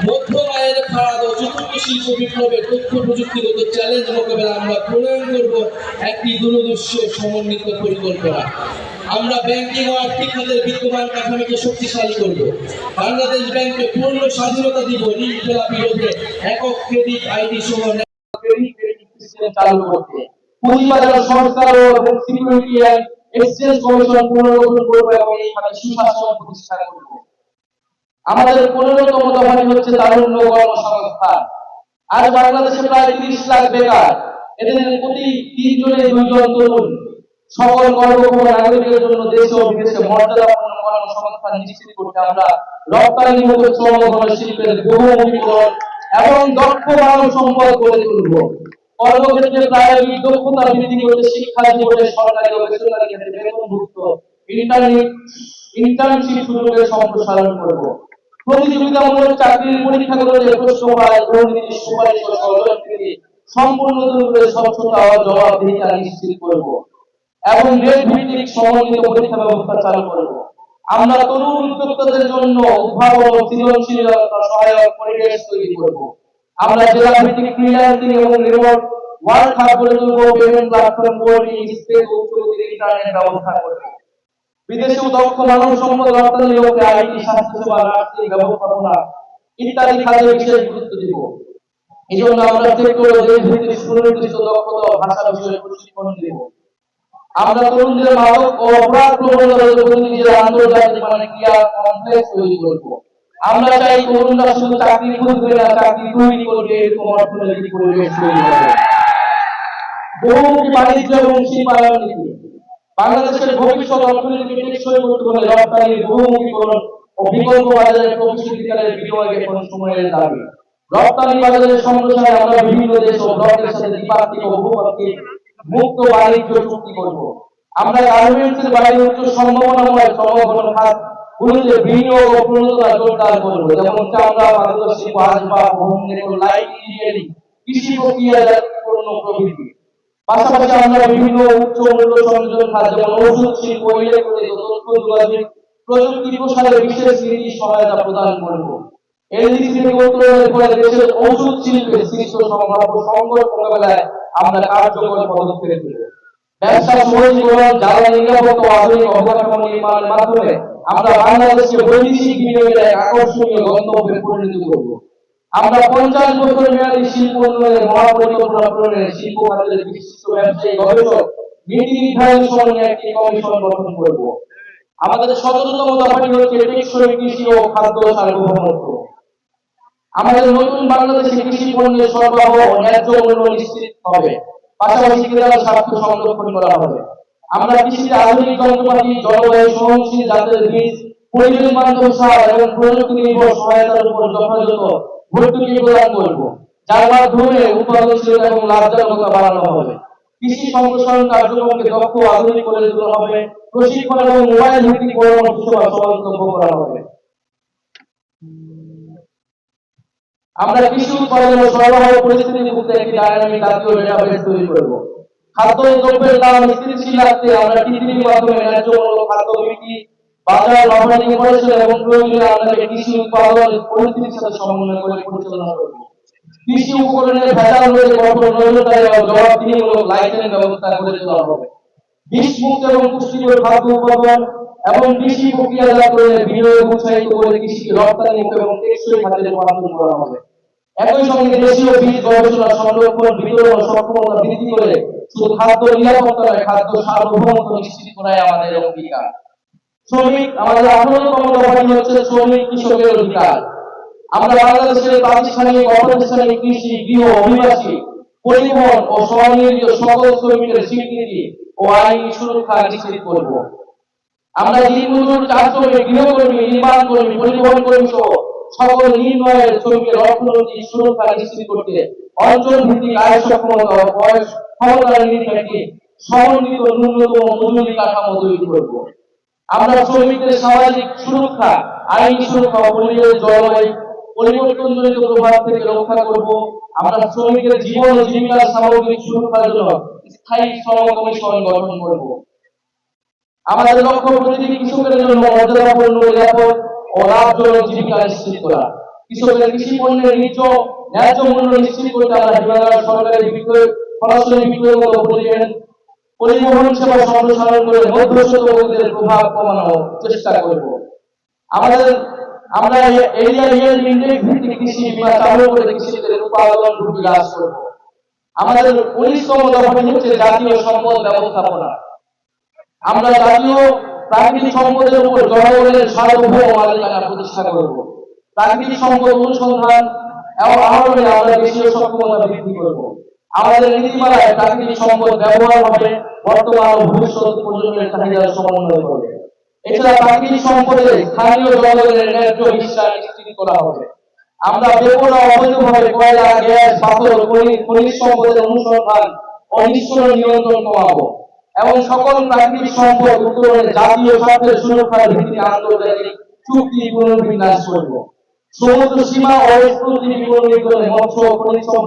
মধ্যম আয়ের খাত ও চতুর্থ শিল্প বিপ্লবের তথ্য প্রযুক্তিগত চ্যালেঞ্জ মোকাবেলা আমরা প্রণয়ন করব একটি দূরদর্শী সমন্বিত পরিকল্পনা। আমরা ব্যাংকিং ও আর্থিক খাতের বিদ্যমান কাঠামোকে শক্তিশালী করব। বাংলাদেশ ব্যাংককে পূর্ণ স্বাধীনতা দিব ঋণ খেলাপি রোধে একক ক্রেডিট আইডি সহ ক্রেডিট সিস্টেম চালু করতে। পুঁজিবাজার সংস্কার এবং সিকিউরিটি অ্যান্ড এক্সচেঞ্জ কমিশন পুনর্গঠন করব এবং এই খাতে সুশাসন প্রতিষ্ঠা করব। আমাদের 15তম দফাটি হচ্ছে তারুণ্য কর্মসংস্থান। আজ বাংলাদেশে প্রায় 30 লাখ বেকার, এদের প্রতি 3 জনে 2 জন তরুণ। সকল কর্মক্ষম নাগরিকের জন্য দেশে ও বিদেশে মর্যাদাপূর্ণ কর্মসংস্থান নিশ্চিত করতে আমরা রপ্তানিমুখী শ্রমঘন শিল্পের বহুমুখীকরণ এবং দক্ষ মানব সম্পদ গড়ে তুলব। কর্মক্ষেত্রে প্রায়োগিক দক্ষতা বৃদ্ধি করতে শিক্ষা জীবনে সরকারি ও বেসরকারি ক্ষেত্রে বেতনভুক্ত ইন্টার্নশিপ সুযোগের সম্প্রসারণ করব। প্রতিযোগিতামূলক চাকরির পরীক্ষাগুলোতে প্রশ্নপত্র দুর্নীতি সুপারিশ ও ষড়যন্ত্রকে সম্পূর্ণরূপে স্বচ্ছতা ও জবাবদিহিতা নিশ্চিত করব এবং রেট ভিত্তিক সমন্বিত পরীক্ষা ব্যবস্থা চালু করব। আমরা তরুণ উদ্যোক্তাদের জন্য উদ্ভাবন ও সৃজনশীলতা সহায়ক পরিবেশ তৈরি করব। আমরা জেলা ভিত্তিক ফ্রিল্যান্সিং এবং রিমোট ওয়ার্ক হাব গড়ে তুলব। পেমেন্ট প্ল্যাটফর্ম কোডিং স্পেস ও ইন্টারনেট ব্যবস্থা করব। বিদেশে দক্ষ মানব সম্পদ রপ্তানি লক্ষ্যে আইটি, স্বাস্থ্যসেবা, নার্সিং, ব্যবস্থাপনা ইত্যাদি খাতে বিশেষ গুরুত্ব দিব। এই জন্য আমরা সেক্টরে দেশ ভিত্তিক সুনির্দিষ্ট দক্ষতা ও ভাষা বিষয়ে প্রশিক্ষণ দেব। আমরা তরুণদের মাদক ও অপরাধ প্রবণতার বিরুদ্ধে নিজের আন্তর্জাতিক মানের ক্রিয়া কমপ্লেক্স তৈরি করব। আমরা চাই তরুণরা শুধু চাকরি খুঁজবে না, চাকরি তৈরি করবে, এরকম অর্থনৈতিক পরিবেশ তৈরি করবে। বহুমুখী বাণিজ্য এবং শিল্পায়ন নীতি। বাংলাদেশের ভবিষ্যৎ অর্থনীতিকে টেকসই করতে হলে রপ্তানি, বহুমুখীকরণ ও বিকল্প বাজারে প্রবেশাধিকারের বিনিয়োগ এখন সময়ের দাবি। রপ্তানি বাজারের সম্প্রসারণে আমরা বিভিন্ন দেশ ও ব্লকের সাথে দ্বিপাক্ষিক ও বহুপাক্ষিক মুক্ত বাণিজ্য চুক্তি করব। আমরা গার্মেন্টসের বাইরে উচ্চ সম্ভাবনাময় শ্রমঘন খাত গুলোতে বিনিয়োগ ও প্রণোদনা জোরদার করব, যেমন চামড়া, পাথর শিল্প, আসবাব, হোম ডেকোর, লাইট ইঞ্জিনিয়ারিং, কৃষি প্রক্রিয়াজাত পণ্য প্রভৃতি। পাশাপাশি আমরা বিভিন্ন উচ্চ মূল্য সংযোজন খাত যেমন ওষুধ শিল্প, ইলেকট্রনিক্স, তথ্য যোগাযোগ প্রযুক্তি প্রসারে বিশেষ নীতি সহায়তা প্রদান করব। এলডিসি থেকে উত্তরণের ফলে দেশের ওষুধ শিল্পের সৃষ্ট সম্ভাব্য সংকট মোকাবেলায় আমরা কার্যকর পদক্ষেপ নেব। ব্যবসা সহজীকরণ, জ্বালানি নিরাপত্তা ও আধুনিক অবকাঠামো নির্মাণের মাধ্যমে আমরা বাংলাদেশকে বৈদেশিক বিনিয়োগের এক আকর্ষণীয় গন্তব্যে পরিণত করব। আমরা 50 বছর মেয়াদী শিল্প উন্নয়নের মহাপরিকল্পনা প্রণয়নে শিল্প খাতের বিশিষ্ট ব্যবসায়ী গবেষক নীতি নির্ধারণ সমন্বয়ে একটি কমিশন গঠন করব। আমাদের 17তম দফাটি হচ্ছে টেকসই কৃষি ও খাদ্য সার্বভৌমত্ব। আমাদের নতুন বাংলাদেশে কৃষি পণ্যের সরবরাহ ও ন্যায্য মূল্য নিশ্চিত হবে, পাশাপাশি ক্রেতার স্বার্থ সংরক্ষণ করা হবে। আমরা কৃষিতে আধুনিক যন্ত্রপাতি, জলবায়ু সহনশীল জাতের বীজ, পরিবেশ বান্ধব সার এবং প্রযুক্তি নির্ভর সহায়তার উপর যথাযথ ভর্তুকি প্রদান করব, যার মাধ্যমে উৎপাদনশীলতা এবং লাভজনকতা বাড়ানো হবে। কৃষি সম্প্রসারণ কার্যক্রমকে দক্ষ ও আধুনিক করে তোলা হবে। প্রশিক্ষণ এবং মোবাইল ভিত্তিক পরামর্শ সেবা সহজলভ্য করা হবে। আমরা কৃষি উৎপাদন ও সরবরাহ পরিস্থিতির উপর একটি ডায়নামিক জাতীয় ডেটাবেস তৈরি করব। খাদ্য দ্রব্যের দাম স্থিতিশীল রাখতে আমরা টিটিডির মাধ্যমে ন্যায্য মূল্য খাদ্য বিক্রি, বাজার রপ্তানি অপারেশন এবং প্রয়োজনীয় আমদানি কৃষি উৎপাদন পরিস্থিতির সাথে সমন্বয় করে পরিচালনা করব। কৃষি উপকরণের ভেজাল রোধে কঠোর নজরদারি ও জবাবদিহিমূলক লাইসেন্স ব্যবস্থা করে তোলা হবে। বিষমুক্ত এবং পুষ্টিকর খাদ্য উৎপাদন এবং কৃষি প্রক্রিয়াজাতকরণে বিনিয়োগ উৎসাহিত করে কৃষিকে রপ্তানিমুখী এবং টেকসই খাতে রূপান্তর করা হবে। একই সঙ্গে দেশীয় বীজ গবেষণা, সংরক্ষণ, বিতরণ ও সক্ষমতা বৃদ্ধি করে শুধু খাদ্য নিরাপত্তা নয়, খাদ্য সার্বভৌমত্ব নিশ্চিত করাই আমাদের অঙ্গীকার। শ্রমিক, আমাদের 18তম দফাটি হচ্ছে শ্রমিক কৃষকের অধিকার। আমরা বাংলাদেশের প্রাতিষ্ঠানিক, অপ্রাতিষ্ঠানিক কৃষি, গৃহ, অভিবাসী, পরিবহন ও স্বনিয়োজিত সকল শ্রমিকের স্বীকৃতি ও আইনি সুরক্ষা নিশ্চিত করব। আমরা দিনমজুর, চা শ্রমিক, গৃহকর্মী, নির্মাণ কর্মী, পরিবহন কর্মী সহ সকল নির্ণয়ের শ্রমিকের অর্থনৈতিক সুরক্ষা নিশ্চিত করতে অঞ্চল ভিত্তিক আয় সক্ষমতা ও বয়স ক্ষমতার নীতি সমন্বিত ন্যূনতম মজুরি কাঠামো তৈরি করব। আমরা শ্রমিকদের সামাজিক সুরক্ষা, আইনি সুরক্ষা ও পরিবেশ জলবায়ু পরিবর্তনজনিত প্রভাব থেকে রক্ষা করব। আমরা শ্রমিকের জীবন ও জীবিকার সামগ্রিক সুরক্ষার জন্য স্থায়ী শ্রম কমিশন গঠন করব। আমাদের লক্ষ্য প্রতিটি কৃষকের জন্য মর্যাদাপূর্ণ, নিরাপদ ও লাভজনক জীবিকা নিশ্চিত করা। কৃষকের কৃষি পণ্যের ন্যায্য মূল্য নিশ্চিত করতে আমরা হিমালয় সরকারি সরাসরি বিক্রয়গত পরিবহন সেবা সম্প্রসারণ করে মধ্যস্থতাকারীদের প্রভাব কমানোর চেষ্টা করব। আমরা এরিয়া ইয়েল্ড ইন্ডেক্স ভিত্তিক কৃষি বীমা চালু করে কৃষিদের উৎপাদন ঝুঁকি হ্রাস করব। আমাদের 19তম দফাটি হচ্ছে জাতীয় সম্পদ ব্যবস্থাপনা। আমরা জাতীয় প্রাকৃতিক সম্পদের উপর জনগণের সার্বভৌম মালিকানা প্রতিষ্ঠা করব। প্রাকৃতিক সম্পদ অনুসন্ধান এবং আহরণে আমরা দেশীয় সক্ষমতা বৃদ্ধি করব। আমাদের নীতিমালায় প্রাকৃতিক সম্পদ ব্যবহার হবে বর্তমান ও ভবিষ্যৎ প্রজন্মের চাহিদার সমন্বয় করে। এছাড়া প্রাকৃতিক সম্পদে স্থানীয় জনগণের ন্যায্য হিস্সা নিশ্চিত করা হবে। আমরা বেপরোয়া অবৈধভাবে কয়লা, গ্যাস, পাথর, খনিজ সম্পদের অনুসন্ধান ও নিঃসরণ নিয়ন্ত্রণ কমাবো এবং সকল প্রাকৃতিক সম্পদ উত্তোলনে জাতীয় স্বার্থের সুরক্ষার ভিত্তিতে আন্তর্জাতিক চুক্তি পুনর্বিন্যাস করব। সমুদ্র সীমা ও প্রকৃতি বিপর্যয় মৎস্য খনিজ